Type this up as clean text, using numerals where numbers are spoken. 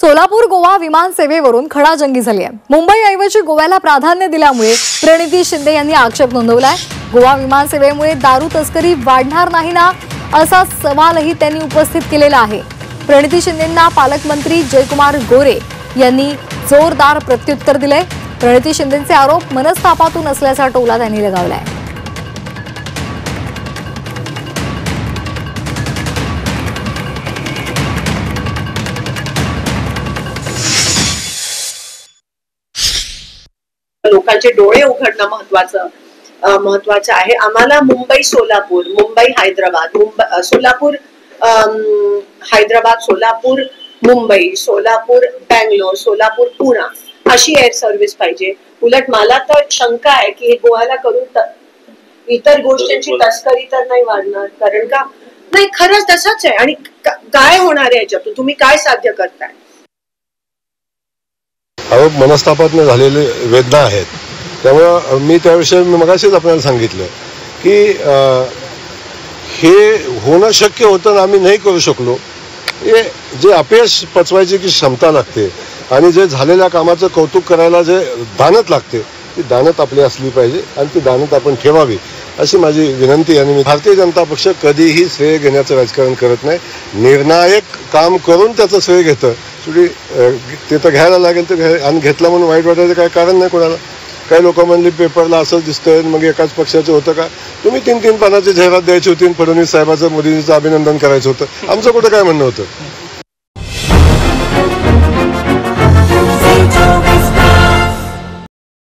सोलापूर गोवा विमान सेवेवरून खडाजंगी झाली आहे। मुंबईऐवजी गोव्याला प्राधान्य दिल्यामुळे प्रणिती शिंदे यांनी आक्षेप नोंदवलाय। गोवा विमान सेवेमुळे दारू तस्करी वाढणार नाही ना, असा सवालही त्यांनी उपस्थित केलेला आहे। प्रणिती शिंदेंना पालकमंत्री जयकुमार गोरे यांनी जोरदार प्रत्युत्तर दिले। प्रणिती शिंदेंचे आरोप मनस्तापातून असल्याचा टोला त्यांनी लगावलाय। लोकांचे डोळे उघडणं महत्वाचं आहे। आम्हाला मुंबई सोलापूर, मुंबई हैदराबाद, सोलापूर हैदराबाद, सोलापूर मुंबई, सोलापूर बँगलोर, सोलापूर पुणे अशी एअर सर्व्हिस पाहिजे। उलट मला तर शंका आहे की हे गोव्याला करून इतर गोष्टींची तस्करी तर नाही वाढणार, कारण का नाही खरंच तसंच आहे। आणि काय होणार आहे याच्यातून, तुम्ही काय साध्य करताय? आरोप मनस्तापातून झालेले वेदना आहेत। त्यामुळे मी त्याविषयी मगाशीच आपल्याला सांगितलं की हे होणं शक्य होतं आणि आम्ही नाही करू शकलो। हे जे अपयश पचवायची की क्षमता लागते आणि जे झालेल्या कामाचं कौतुक करायला जे दानत लागते ती दानत आपली असली पाहिजे आणि ती दानत आपण ठेवावी अशी माझी विनंती आहे। भारतीय जनता पक्ष कधीही श्रेय घेण्याचं राजकारण करत नाही। निर्णायक काम करून त्याचं श्रेय घेतं। शेवटी ते तर घ्यायला लागेल तर आणि घेतला म्हणून वाईट वाटायचं काय कारण नाही कोणाला। काही लोक म्हणले पेपरला असंच दिसतंय मग एकाच पक्षाचं होतं का? तुम्ही 3-3 पानाची जाहिरात द्यायची होती, फडणवीस साहेबांचं मोदींचं अभिनंदन करायचं होतं, आमचं कुठं काय म्हणणं होतं?